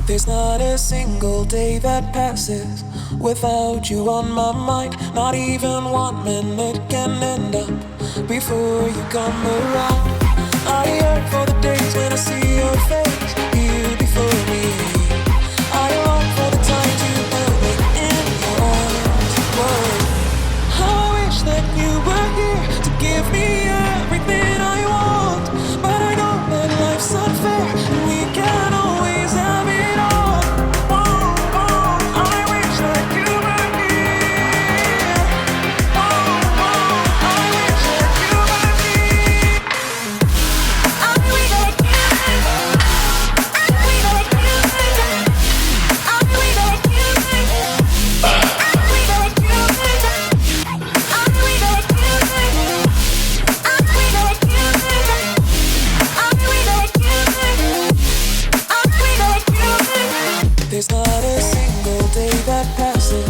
There's not a single day that passes without you on my mind. Not even 1 minute can end up before you come around. I yearn for the days when I see your face here before me. I long for the times you held me in your arms. Whoa. How I wish that you were here to give me everything I want. But I know that life's unfair and we can't always have it all. Oh, oh, I wish that you were here. Oh, oh, I wish that you were here. I wish that you were There's not a single day that passes,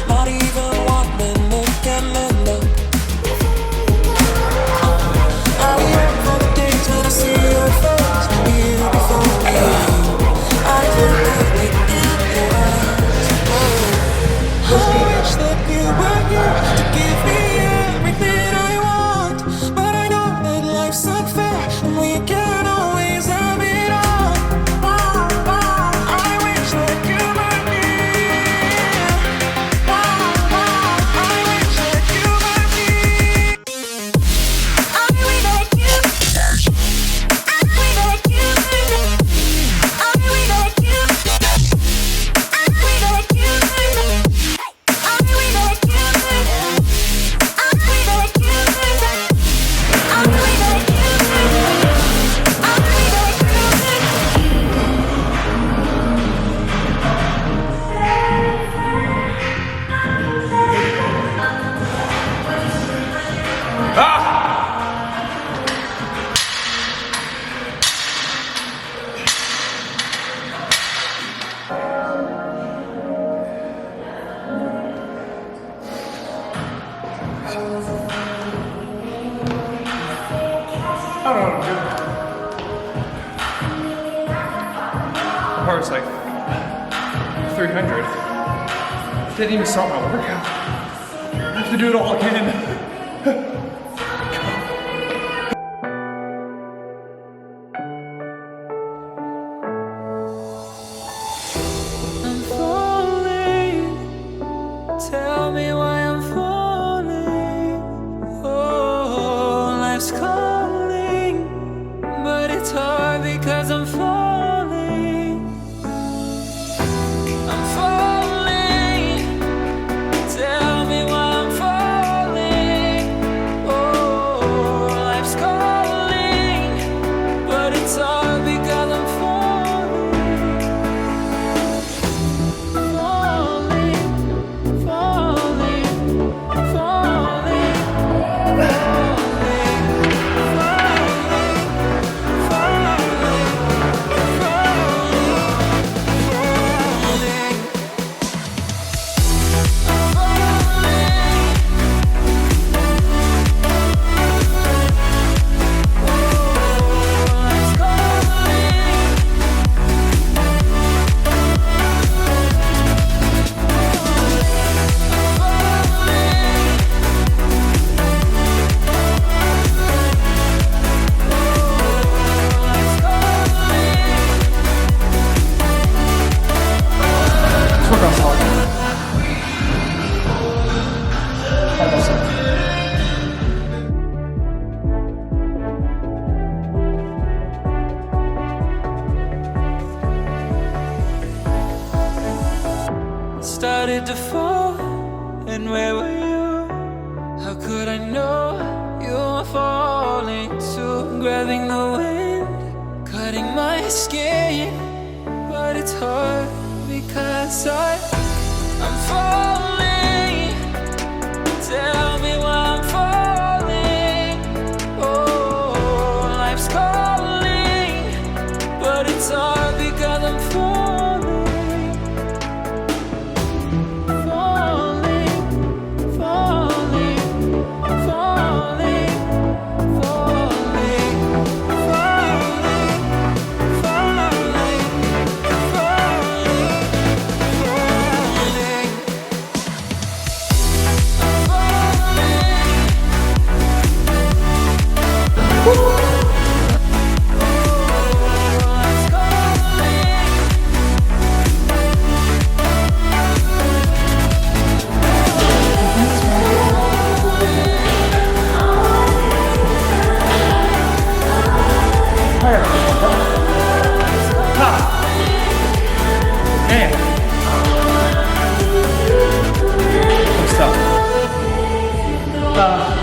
not even 1 minute can end up. I yearn for the days when I see your face here before me. I can feel it in your eyes. Oh, I wish that you were here to give me everything I want. But I know that life's unfair and we can't always have it all. It's like 300. Didn't even start my workout. I have to do it all again. I'm falling. Tell me why I'm falling. Oh, life's calling, but it's hard because I'm falling. Started to fall, and where were you? How could I know you were falling too? Grabbing the wind, cutting my skin, but it's hard because I'm falling. Tell me why I'm falling. Oh, life's calling, but it's hard because I'm falling. Falling. Uh,